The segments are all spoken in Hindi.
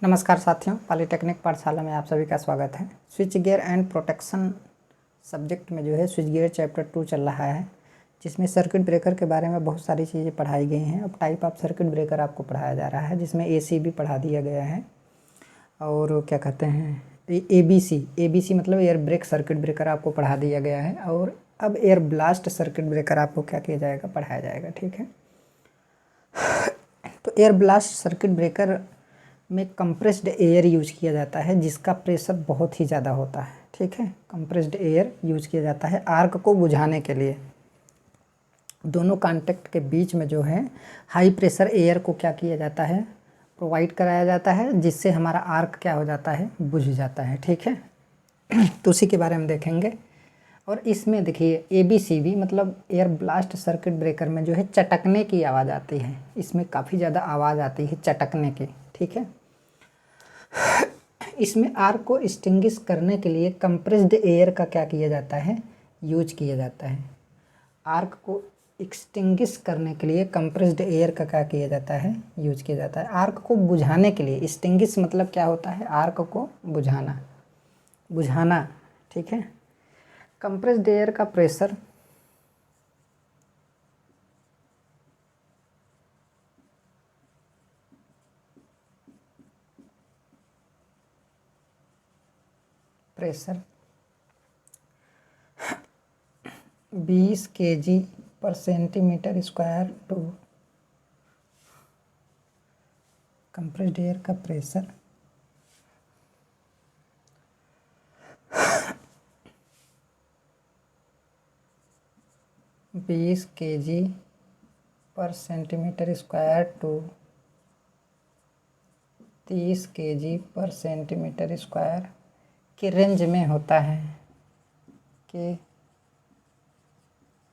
नमस्कार साथियों, पॉलीटेक्निक पाठशाला में आप सभी का स्वागत है। Switch gear and protection subject में जो है स्विच गियर चैप्टर 2 चल रहा है, जिसमें सर्किट ब्रेकर के बारे में बहुत सारी चीज़ें पढ़ाई गई हैं। अब टाइप ऑफ सर्किट ब्रेकर आपको पढ़ाया जा रहा है, जिसमें एसी भी पढ़ा दिया गया है और क्या कहते हैं एबीसी मतलब एयर ब्रेक सर्किट ब्रेकर आपको पढ़ा दिया गया है। और अब एयर ब्लास्ट सर्किट ब्रेकर आपको क्या किया जाएगा, पढ़ाया जाएगा। ठीक है, तो एयर ब्लास्ट सर्किट ब्रेकर में कंप्रेस्ड एयर यूज किया जाता है, जिसका प्रेशर बहुत ही ज़्यादा होता है। ठीक है, कंप्रेस्ड एयर यूज किया जाता है आर्क को बुझाने के लिए। दोनों कॉन्टैक्ट के बीच में जो है हाई प्रेशर एयर को क्या किया जाता है, प्रोवाइड कराया जाता है, जिससे हमारा आर्क क्या हो जाता है, बुझ जाता है। ठीक है, तो उसी के बारे में देखेंगे। और इसमें देखिए ABCB मतलब एयर ब्लास्ट सर्किट ब्रेकर में जो है चटकने की आवाज़ आती है। इसमें काफ़ी ज़्यादा आवाज़ आती है चटकने की। ठीक है, इसमें आर्क को एक्सटिंग्विश करने के लिए कंप्रेस्ड एयर का क्या किया जाता है, यूज किया जाता है। आर्क को एक्सटिंग्विश करने के लिए कंप्रेस्ड एयर का क्या किया जाता है, यूज किया जाता है। आर्क को बुझाने के लिए एक्सटिंग्विश मतलब क्या होता है, आर्क को बुझाना। ठीक है, कंप्रेस्ड एयर का pressure pressure 20 kg per centimetre square to compressed air का pressure 20 kg per centimetre square to 30 kg per centimetre square के रेंज में होता है, के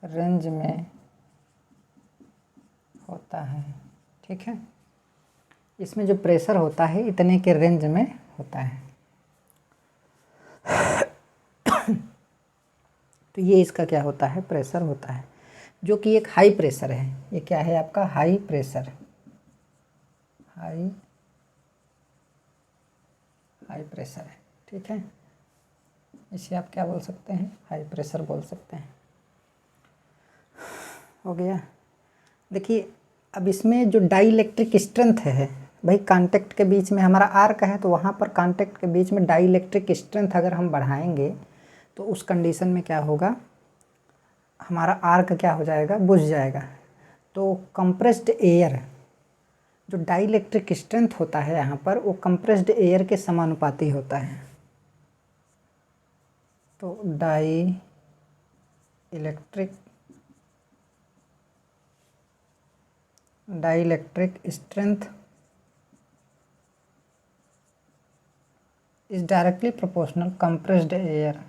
रेंज में होता है। ठीक है, इसमें जो प्रेशर होता है इतने के रेंज में होता है। तो ये इसका क्या होता है, प्रेशर होता है, जो कि एक हाई प्रेशर है। ये क्या है आपका, हाई प्रेशर, हाई प्रेशर है। ठीक है, इसे आप क्या बोल सकते हैं, हाई प्रेशर बोल सकते हैं। हो गया। देखिए अब इसमें जो डाई इलेक्ट्रिक स्ट्रेंथ है भाई, कांटेक्ट के बीच में हमारा आर्क है, तो वहाँ पर कांटेक्ट के बीच में डाई इलेक्ट्रिक स्ट्रेंथ अगर हम बढ़ाएंगे तो उस कंडीशन में क्या होगा, हमारा आर्क क्या हो जाएगा, बुझ जाएगा। तो कंप्रेस्ड एयर जो डाई इलेक्ट्रिक स्ट्रेंथ होता है यहाँ पर, वो कंप्रेस्ड एयर के समानुपाती होता है। तो dielectric strength is directly proportional compressed air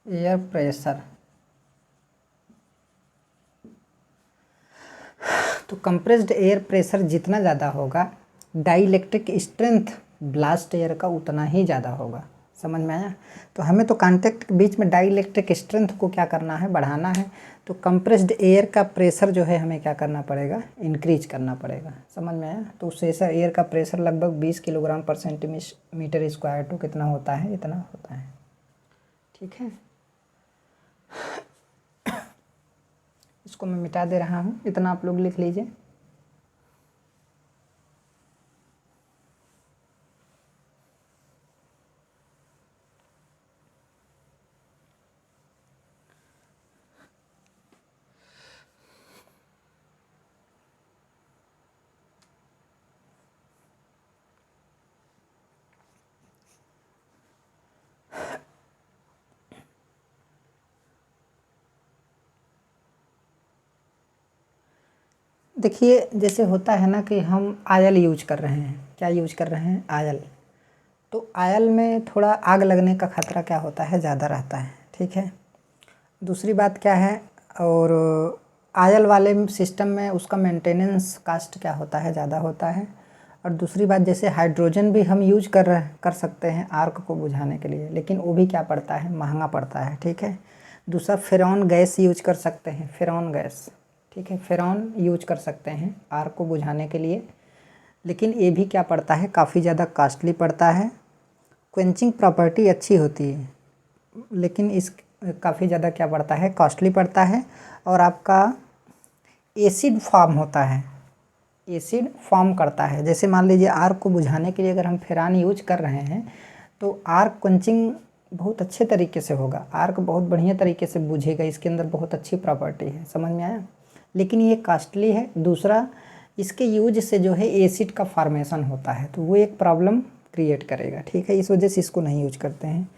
pressure. तो कंप्रेस्ड एयर प्रेशर जितना ज़्यादा होगा, dielectric strength blast air का उतना ही ज़्यादा होगा। समझ में आया। तो हमें तो कांटेक्ट के बीच में डाई इलेक्ट्रिक स्ट्रेंथ को क्या करना है, बढ़ाना है। तो कंप्रेस्ड एयर का प्रेशर जो है हमें क्या करना पड़ेगा, इंक्रीज करना पड़ेगा। समझ में आया। तो उससे ऐसा एयर का प्रेशर लगभग 20 किलोग्राम पर सेंटीमीटर स्क्वायर टू कितना होता है, इतना होता है। ठीक है, इसको मैं मिटा दे रहा हूँ, इतना आप लोग लिख लीजिए। देखिए जैसे होता है ना कि हम आयल यूज कर रहे हैं, क्या यूज कर रहे हैं, आयल। तो आयल में थोड़ा आग लगने का खतरा क्या होता है, ज़्यादा रहता है। ठीक है, दूसरी बात क्या है, और आयल वाले सिस्टम में उसका मेंटेनेंस कास्ट क्या होता है, ज़्यादा होता है। और दूसरी बात, जैसे हाइड्रोजन भी हम यूज कर सकते हैं आर्क को बुझाने के लिए, लेकिन वो भी क्या पड़ता है, महंगा पड़ता है। ठीक है, दूसरा फेरॉन गैस यूज कर सकते हैं, फेरॉन गैस, ठीक है, फेरॉन यूज कर सकते हैं आग को बुझाने के लिए। लेकिन ये भी क्या पड़ता है, काफ़ी ज़्यादा कॉस्टली पड़ता है। क्वेंचिंग प्रॉपर्टी अच्छी होती है लेकिन इस काफ़ी ज़्यादा क्या पड़ता है, कॉस्टली पड़ता है। और आपका एसिड फॉर्म होता है, एसिड फॉर्म करता है। जैसे मान लीजिए आग को बुझाने के लिए अगर हम फेरान यूज कर रहे हैं तो आग क्वेंचिंग बहुत अच्छे तरीके से होगा, आग बहुत बढ़िया तरीके से बुझेगा, इसके अंदर बहुत अच्छी प्रॉपर्टी है, समझ में आया। लेकिन ये कॉस्टली है। दूसरा, इसके यूज से जो है एसिड का फॉर्मेशन होता है तो वो एक प्रॉब्लम क्रिएट करेगा, ठीक है, इस वजह से इसको नहीं यूज करते हैं।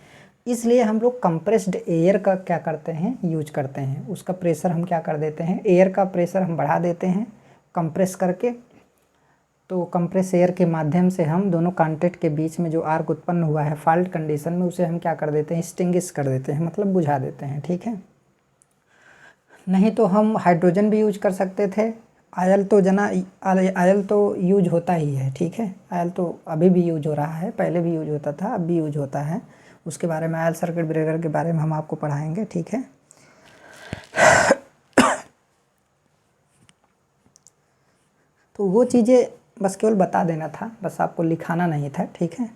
इसलिए हम लोग कंप्रेस्ड एयर का क्या करते हैं, यूज करते हैं। उसका प्रेशर हम क्या कर देते हैं, एयर का प्रेशर हम बढ़ा देते हैं कंप्रेस करके। तो कंप्रेस एयर के माध्यम से हम दोनों कांटेक्ट के बीच में जो आर्क उत्पन्न हुआ है फॉल्ट कंडीशन में, उसे हम क्या कर देते हैं, एक्सटिंग्विश कर देते हैं, मतलब बुझा देते हैं, ठीक है। नहीं तो हम हाइड्रोजन भी यूज कर सकते थे। आयल तो आयल तो यूज होता ही है, ठीक है, आयल तो अभी भी यूज हो रहा है, पहले भी यूज होता था, अब भी यूज होता है। उसके बारे में आयल सर्किट ब्रेकर के बारे में हम आपको पढ़ाएंगे, ठीक है। तो वो चीज़ें बस केवल बता देना था, बस आपको लिखाना नहीं था, ठीक है।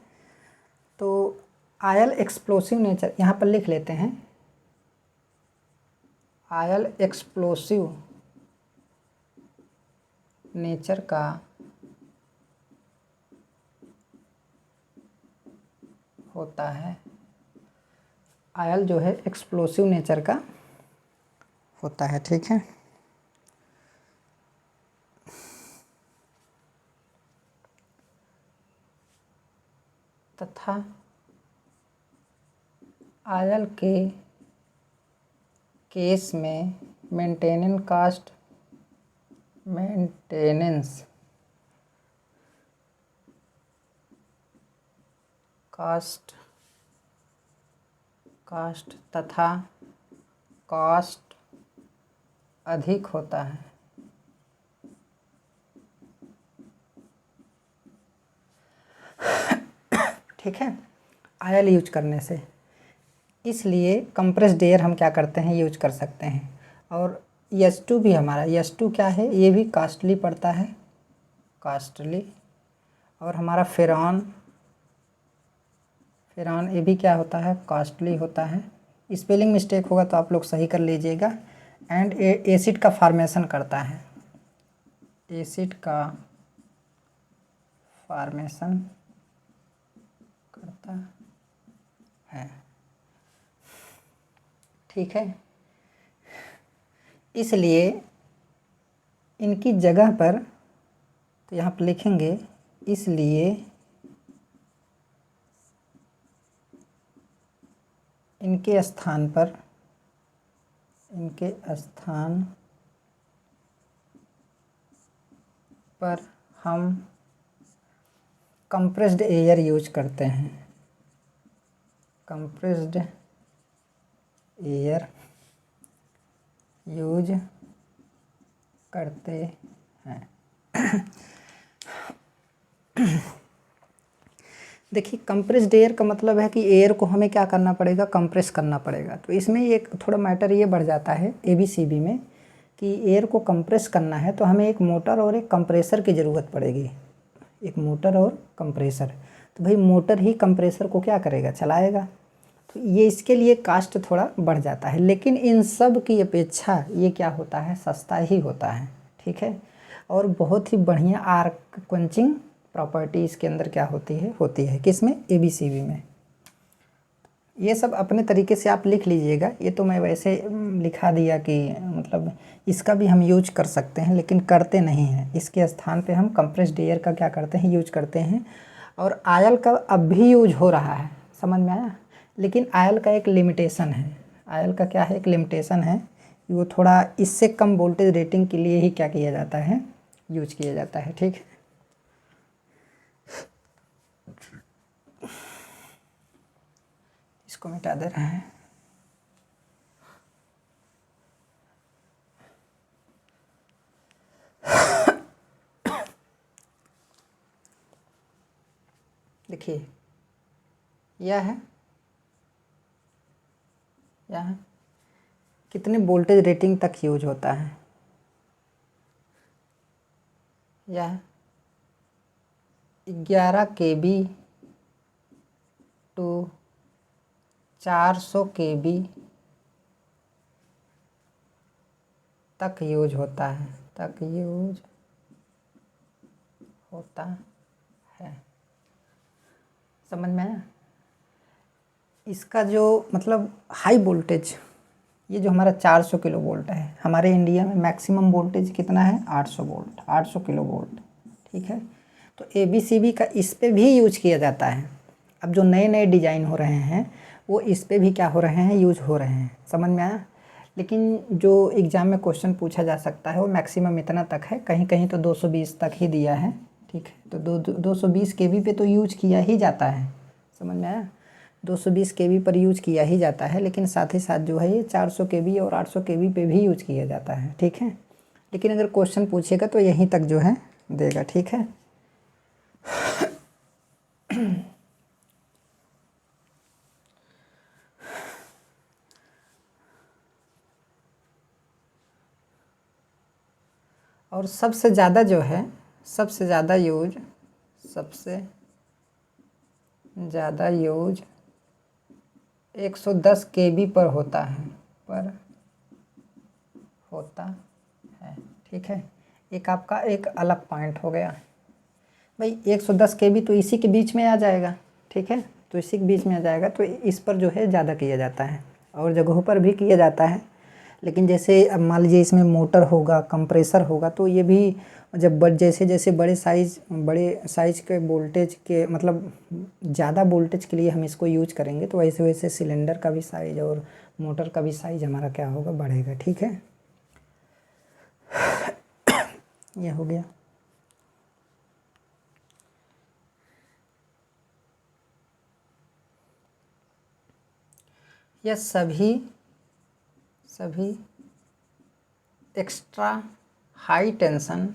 तो आयल एक्सप्लोसिव नेचर यहाँ पर लिख लेते हैं, आयल एक्सप्लोसिव नेचर का होता है, आयल जो है एक्सप्लोसिव नेचर का होता है, ठीक है। तथा आयल के केस में मेंटेनेंस कास्ट तथा कॉस्ट अधिक होता है। ठीक है, आयल यूज करने से, इसलिए कंप्रेस्ड एयर हम क्या करते हैं, यूज कर सकते हैं। और S2 भी हमारा, S2 क्या है, ये भी कास्टली पड़ता है, कास्टली। और हमारा फेरॉन ये भी क्या होता है, कास्टली होता है। स्पेलिंग मिस्टेक होगा तो आप लोग सही कर लीजिएगा। एंड एसिड का फॉर्मेशन करता है, एसिड का फॉर्मेशन करता है, ठीक है। इसलिए इनकी जगह पर, तो यहाँ पर लिखेंगे, इसलिए इनके स्थान पर हम कंप्रेस्ड एयर यूज करते हैं, कंप्रेस्ड एयर यूज करते हैं। देखिए, कंप्रेस्ड एयर का मतलब है कि एयर को हमें क्या करना पड़ेगा, कंप्रेस करना पड़ेगा। तो इसमें एक थोड़ा मैटर ये बढ़ जाता है ABCD में कि एयर को कंप्रेस करना है तो हमें एक मोटर और एक कंप्रेसर की ज़रूरत पड़ेगी, एक मोटर और कंप्रेसर। तो भाई मोटर ही कंप्रेसर को क्या करेगा, चलाएगा। तो ये इसके लिए कास्ट थोड़ा बढ़ जाता है, लेकिन इन सब की अपेक्षा ये क्या होता है, सस्ता ही होता है, ठीक है। और बहुत ही बढ़िया आर्क क्वेंचिंग प्रॉपर्टी इसके अंदर क्या होती है किसमें, ABCD में। ये सब अपने तरीके से आप लिख लीजिएगा, ये तो मैं वैसे लिखा दिया कि मतलब इसका भी हम यूज कर सकते हैं, लेकिन करते नहीं हैं। इसके स्थान पे हम कंप्रेस्ड एयर का क्या करते हैं, यूज करते हैं। और आयल का अब भी यूज हो रहा है, समझ में आया। लेकिन आयल का एक लिमिटेशन है, आयल का क्या है, एक लिमिटेशन है कि वो थोड़ा इससे कम वोल्टेज रेटिंग के लिए ही क्या किया जाता है, यूज किया जाता है, ठीक है। इसको मिटा दे रहे हैं। देखिए, यह है कितने वोल्टेज रेटिंग तक यूज होता है? यह 11 kV टू 400 kV तक यूज होता है, तक यूज होता है। समझ में आया? इसका जो मतलब हाई वोल्टेज, ये जो हमारा 400 किलो वोल्ट है, हमारे इंडिया में मैक्सिमम वोल्टेज कितना है? 800 वोल्ट, 800 किलो वोल्ट। ठीक है, तो ABCB का इस पे भी यूज किया जाता है। अब जो नए नए डिज़ाइन हो रहे हैं वो इस पे भी क्या हो रहे हैं? यूज हो रहे हैं। समझ में आया? लेकिन जो एग्ज़ाम में क्वेश्चन पूछा जा सकता है वो मैक्सिमम इतना तक है, कहीं कहीं तो 220 तक ही दिया है। ठीक है, तो 220 kV पे तो यूज किया ही जाता है। समझ में आया? 220 kV पर यूज किया ही जाता है, लेकिन साथ ही साथ जो है ये 400 kV और 800 kV पे भी यूज किया जाता है। ठीक है, लेकिन अगर क्वेश्चन पूछेगा तो यहीं तक जो है देगा। ठीक है, और सबसे ज़्यादा जो है, सबसे ज़्यादा यूज 110 kV पर होता है, ठीक है। एक आपका एक अलग पॉइंट हो गया भाई, 110 kV तो इसी के बीच में आ जाएगा। ठीक है, तो इसी के बीच में आ जाएगा, तो इस पर जो है ज़्यादा किया जाता है, और जगहों पर भी किया जाता है। लेकिन जैसे अब मान लीजिए इसमें मोटर होगा, कंप्रेसर होगा, तो ये भी जब जैसे जैसे बड़े साइज़ के वोल्टेज के मतलब ज़्यादा वोल्टेज के लिए हम इसको यूज करेंगे, तो वैसे वैसे सिलेंडर का भी साइज़ और मोटर का भी साइज़ हमारा क्या होगा? बढ़ेगा। ठीक है, ये हो गया। यह सभी एक्स्ट्रा हाई टेंशन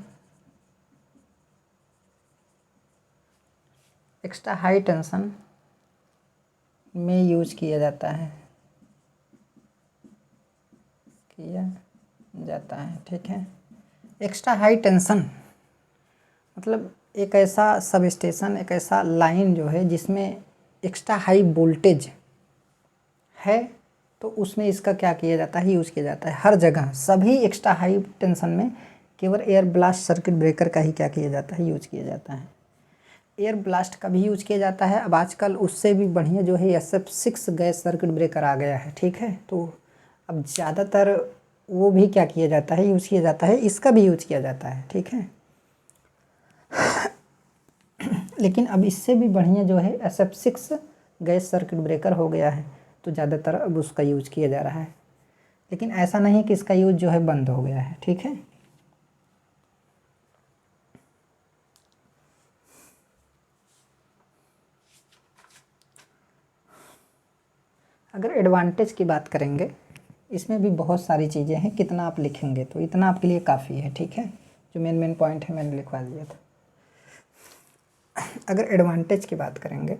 में यूज किया जाता है, ठीक है। एक्स्ट्रा हाई टेंशन मतलब एक ऐसा सब स्टेशन, एक ऐसा लाइन जो है जिसमें एक्स्ट्रा हाई वोल्टेज है, तो उसमें इसका क्या किया जाता है? यूज़ किया जाता है। हर जगह सभी एक्स्ट्रा हाई टेंशन में केवल एयर ब्लास्ट सर्किट ब्रेकर का ही क्या किया जाता है? यूज किया जाता है। एयर ब्लास्ट का भी यूज किया जाता है। अब आजकल उससे भी बढ़िया जो है SF6 गैस सर्किट ब्रेकर आ गया है। ठीक है, तो अब ज़्यादातर वो भी क्या किया जाता है? यूज़ किया जाता है। इसका भी यूज किया जाता है। ठीक है, लेकिन अब इससे भी बढ़िया जो है SF6 गैस सर्किट ब्रेकर हो गया है, तो ज़्यादातर अब उसका यूज किया जा रहा है। लेकिन ऐसा नहीं कि इसका यूज जो है बंद हो गया है। ठीक है, अगर एडवांटेज की बात करेंगे, इसमें भी बहुत सारी चीज़ें हैं। कितना आप लिखेंगे तो इतना आपके लिए काफ़ी है। ठीक है, जो मेन पॉइंट है मैंने लिखवा दिया था। अगर एडवांटेज की बात करेंगे,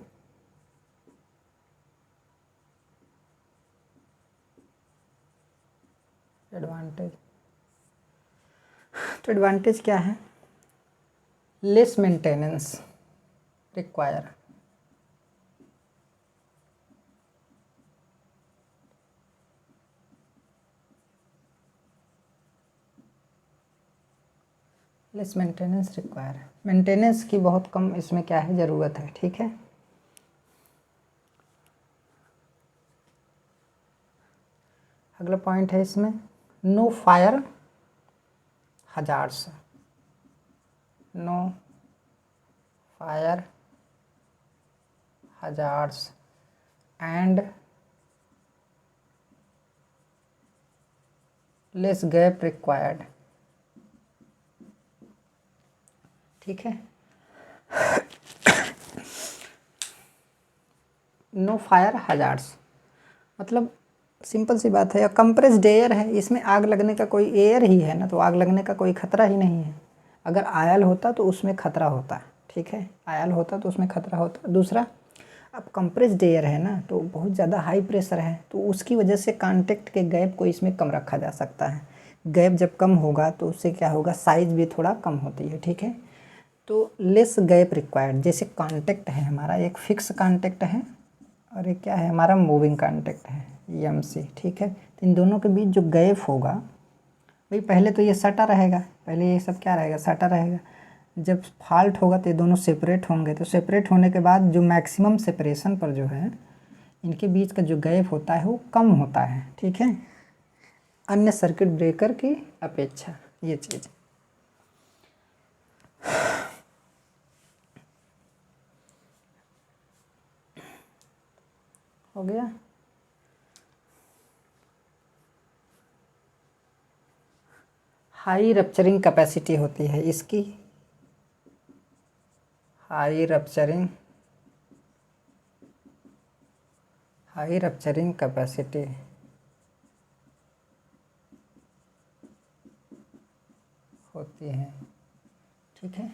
तो एडवांटेज क्या है? लेस मेंटेनेंस रिक्वायर, मेंटेनेंस की बहुत कम इसमें क्या है? ज़रूरत है। ठीक है, अगला पॉइंट है इसमें no fire hazards, and less gap required. ठीक है, नो फायर हजार्ड्स मतलब सिंपल सी बात है। कंप्रेस्ड एयर है, इसमें आग लगने का कोई एयर ही है ना, तो आग लगने का कोई खतरा ही नहीं है। अगर आयल होता तो उसमें खतरा होता। ठीक है, आयल होता तो उसमें खतरा होता। दूसरा, अब कंप्रेस्ड एयर है ना, तो बहुत ज़्यादा हाई प्रेशर है, तो उसकी वजह से कांटेक्ट के गैप को इसमें कम रखा जा सकता है। गैप जब कम होगा तो उससे क्या होगा, साइज़ भी थोड़ा कम होती है, ठीक है। तो लेस गैप रिक्वायर्ड, जैसे कांटेक्ट है हमारा, एक फिक्स कांटेक्ट है और एक क्या है हमारा, मूविंग कांटेक्ट है, EMC, ठीक है। तो इन दोनों के बीच जो गैप होगा, भाई पहले तो ये सटा रहेगा, पहले ये सब क्या रहेगा, सटा रहेगा। जब फॉल्ट होगा तो ये दोनों सेपरेट होंगे, तो सेपरेट होने के बाद जो मैक्सिमम सेपरेशन पर जो है इनके बीच का जो गैप होता है वो कम होता है, ठीक है, अन्य सर्किट ब्रेकर की अपेक्षा। ये चीज़ हो गया। हाई रप्चरिंग कैपेसिटी होती है इसकी, हाई रप्चरिंग कैपेसिटी होती है, ठीक है।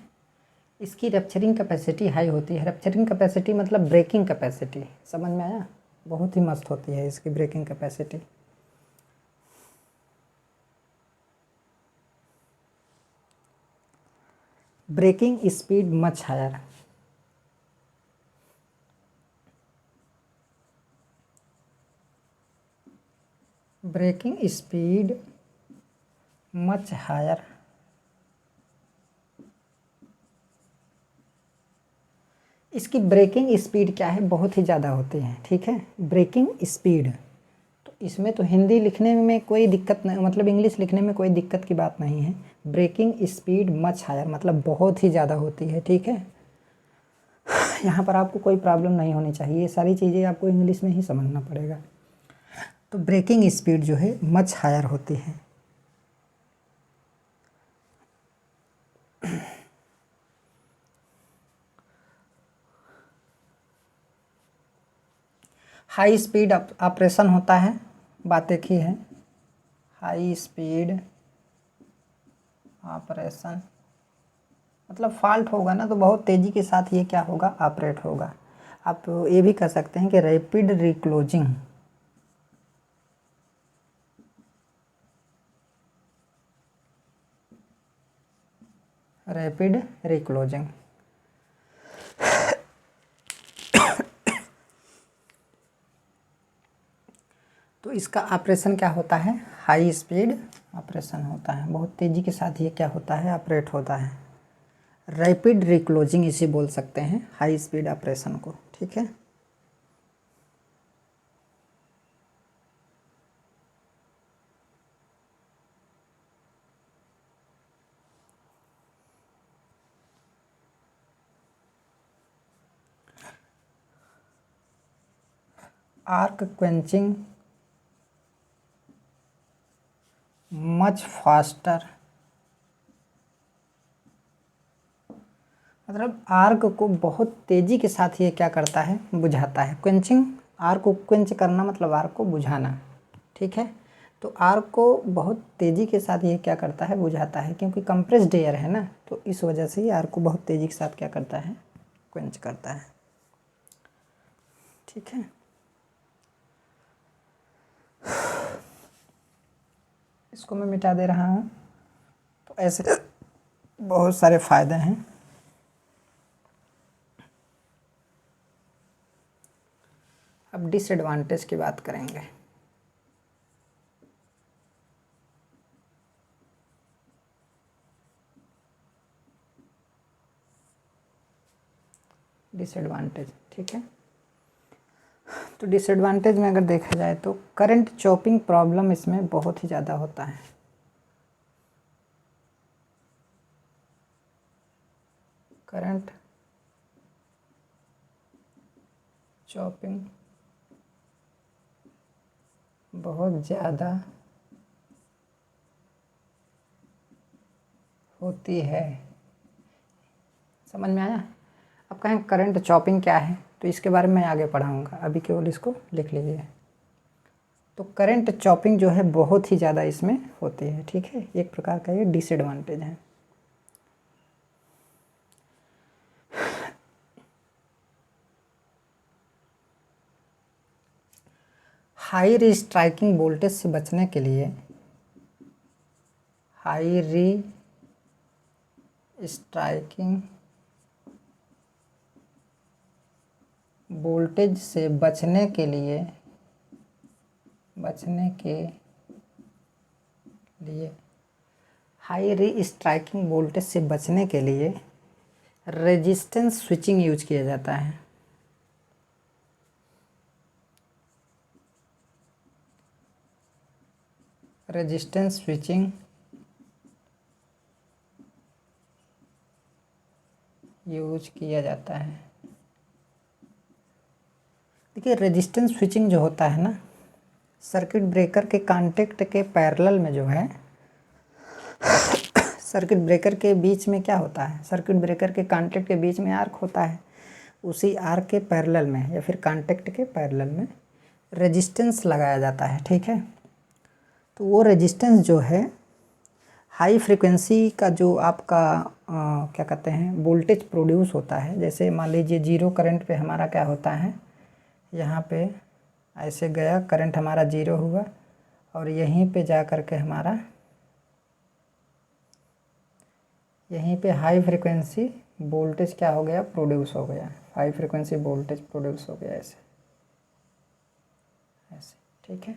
इसकी रप्चरिंग कैपेसिटी हाई होती है। रप्चरिंग कैपेसिटी मतलब ब्रेकिंग कैपेसिटी, समझ में आया, बहुत ही मस्त होती है इसकी breaking capacity. Breaking speed much higher, breaking speed much higher, इसकी ब्रेकिंग स्पीड क्या है, बहुत ही ज़्यादा होती है, ठीक है। ब्रेकिंग स्पीड, तो इसमें तो हिंदी लिखने में कोई दिक्कत नहीं, मतलब इंग्लिश लिखने में कोई दिक्कत की बात नहीं है। ब्रेकिंग स्पीड मच हायर मतलब बहुत ही ज़्यादा होती है, ठीक है। यहाँ पर आपको कोई प्रॉब्लम नहीं होनी चाहिए, ये सारी चीज़ें आपको इंग्लिश में ही समझना पड़ेगा। तो ब्रेकिंग स्पीड जो है मच हायर होती है। हाई स्पीड ऑपरेशन होता है, बात एक ही है, हाई स्पीड ऑपरेशन मतलब फॉल्ट होगा ना तो बहुत तेज़ी के साथ ये क्या होगा, ऑपरेट होगा। आप ये भी कह सकते हैं कि रैपिड रिक्लोजिंग, रैपिड रिक्लोजिंग। तो इसका ऑपरेशन क्या होता है, हाई स्पीड ऑपरेशन होता है, बहुत तेज़ी के साथ ये क्या होता है, ऑपरेट होता है। रैपिड रिक्लोजिंग इसे बोल सकते हैं, हाई स्पीड ऑपरेशन को, ठीक है। आर्क क्वेंचिंग मच फास्टर, मतलब आर्क को बहुत तेज़ी के साथ ये क्या करता है, बुझाता है। क्वेंचिंग, आर्क को क्वेंच करना मतलब आर्क को बुझाना, ठीक है। तो आर्क को बहुत तेज़ी के साथ ये क्या करता है, बुझाता है, क्योंकि कंप्रेस्ड एयर है ना, तो इस वजह से ही आर्क को बहुत तेज़ी के साथ क्या करता है, क्वेंच करता है, ठीक है। इसको मैं मिटा दे रहा हूँ। तो ऐसे बहुत सारे फ़ायदे हैं। अब डिसएडवांटेज की बात करेंगे। डिसएडवांटेज, ठीक है। तो डिसएडवांटेज में अगर देखा जाए तो करंट चॉपिंग प्रॉब्लम इसमें बहुत ही ज़्यादा होता है। करंट चॉपिंग बहुत ज़्यादा होती है, समझ में आया। अब कहें करंट चॉपिंग क्या है, तो इसके बारे में मैं आगे पढ़ाऊँगा, अभी केवल इसको लिख लीजिए। तो करंट चॉपिंग जो है बहुत ही ज़्यादा इसमें होती है, ठीक है, एक प्रकार का ये डिसएडवांटेज है। हाई री स्ट्राइकिंग वोल्टेज से बचने के लिए हाई री स्ट्राइकिंग वोल्टेज से बचने के लिए हाई री स्ट्राइकिंग वोल्टेज से बचने के लिए रेजिस्टेंस स्विचिंग यूज किया जाता है। रेजिस्टेंस स्विचिंग यूज किया जाता है। देखिए रेजिस्टेंस स्विचिंग जो होता है ना, सर्किट ब्रेकर के कांटेक्ट के पैरेलल में जो है, सर्किट ब्रेकर के बीच में क्या होता है, सर्किट ब्रेकर के कांटेक्ट के बीच में आर्क होता है, उसी आर्क के पैरेलल में या फिर कांटेक्ट के पैरेलल में रेजिस्टेंस लगाया जाता है। ठीक है, तो वो रेजिस्टेंस जो है हाई फ्रीक्वेंसी का जो आपका क्या कहते हैं वोल्टेज प्रोड्यूस होता है। जैसे मान लीजिए जीरो करंट पे हमारा क्या होता है, यहाँ पे ऐसे गया करंट हमारा जीरो हुआ और यहीं पे जा कर के हमारा यहीं पे हाई फ्रीक्वेंसी वोल्टेज क्या हो गया, प्रोड्यूस हो गया, हाई फ्रीक्वेंसी वोल्टेज प्रोड्यूस हो गया ऐसे ऐसे। ठीक है,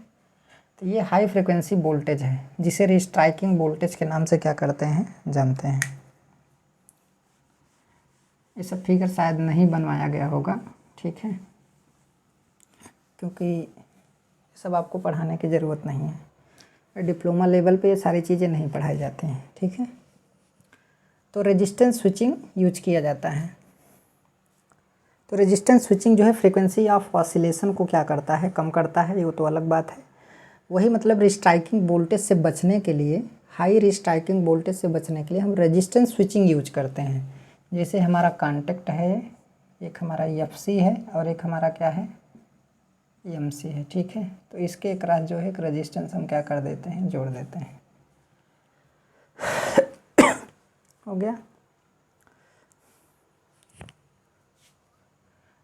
तो ये हाई फ्रीक्वेंसी वोल्टेज है जिसे रीस्ट्राइकिंग वोल्टेज के नाम से क्या करते हैं, जानते हैं। ये सब फिगर शायद नहीं बनवाया गया होगा, ठीक है, क्योंकि सब आपको पढ़ाने की ज़रूरत नहीं है, डिप्लोमा लेवल पे ये सारी चीज़ें नहीं पढ़ाई जाती हैं। ठीक है, तो रेजिस्टेंस स्विचिंग यूज किया जाता है। तो रेजिस्टेंस स्विचिंग जो है फ्रीक्वेंसी ऑफ ऑसिलेशन को क्या करता है, कम करता है, ये तो अलग बात है। वही मतलब रिस्ट्राइकिंग वोल्टेज से बचने के लिए, हाई रिस्ट्राइकिंग वोल्टेज से बचने के लिए हम रेजिस्टेंस स्विचिंग यूज करते हैं। जैसे हमारा कॉन्टेक्ट है, एक हमारा FC है और एक हमारा क्या है, MC है। ठीक है, तो इसके क्रॉस जो है एक रेजिस्टेंस हम क्या कर देते हैं, जोड़ देते हैं। हो गया।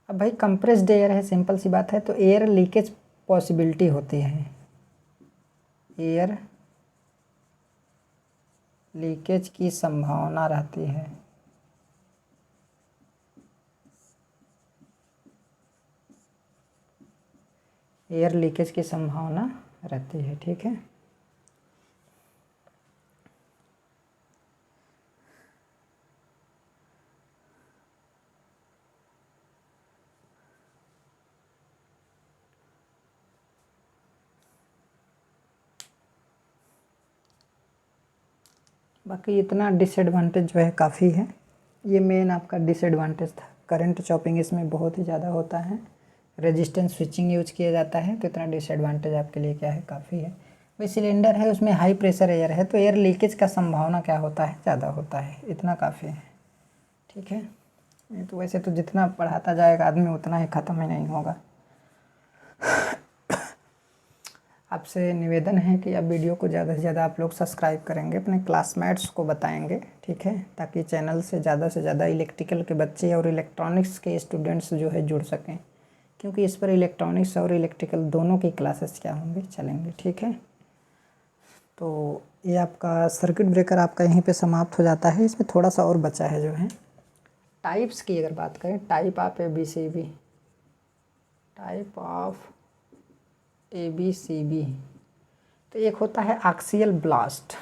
अब भाई कंप्रेस्ड एयर है, सिंपल सी बात है, तो एयर लीकेज पॉसिबिलिटी होती है, एयर लीकेज की संभावना रहती है। एयर लीकेज की संभावना रहती है। ठीक है, बाकी इतना डिसएडवांटेज जो है काफ़ी है, ये मेन आपका डिसएडवांटेज था। करंट चॉपिंग इसमें बहुत ही ज़्यादा होता है, रेजिस्टेंस स्विचिंग यूज किया जाता है, तो इतना डिसएडवांटेज आपके लिए क्या है, काफ़ी है। भाई सिलेंडर है, उसमें हाई प्रेशर एयर है, तो एयर लीकेज का संभावना क्या होता है, ज़्यादा होता है, इतना काफ़ी है। ठीक है, ये तो वैसे तो जितना पढ़ाता जाएगा आदमी उतना ही ख़त्म ही नहीं होगा। आपसे निवेदन है कि आप वीडियो को ज़्यादा से ज़्यादा आप लोग सब्सक्राइब करेंगे, अपने क्लासमेट्स को बताएंगे। ठीक है, ताकि चैनल से ज़्यादा इलेक्ट्रिकल के बच्चे और इलेक्ट्रॉनिक्स के स्टूडेंट्स जो है जुड़ सकें, क्योंकि इस पर इलेक्ट्रॉनिक्स और इलेक्ट्रिकल दोनों की क्लासेस क्या होंगे, चलेंगे। ठीक है, तो ये आपका सर्किट ब्रेकर आपका यहीं पे समाप्त हो जाता है। इसमें थोड़ा सा और बचा है जो है टाइप्स की अगर बात करें, type of ABCB, type of ABCB, तो एक होता है एक्सियल ब्लास्ट,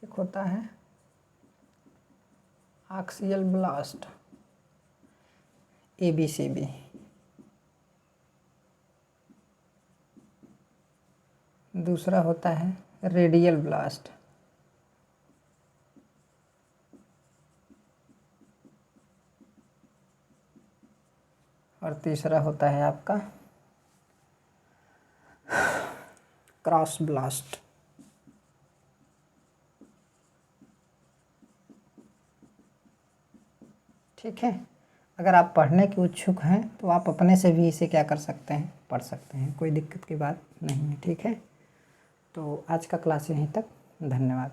एक होता है एक्सियल ब्लास्ट ABCB, दूसरा होता है रेडियल ब्लास्ट, और तीसरा होता है आपका क्रॉस ब्लास्ट। ठीक है, अगर आप पढ़ने के इच्छुक हैं तो आप अपने से भी इसे क्या कर सकते हैं, पढ़ सकते हैं, कोई दिक्कत की बात नहीं है। ठीक है, तो आज का क्लास यहीं तक, धन्यवाद।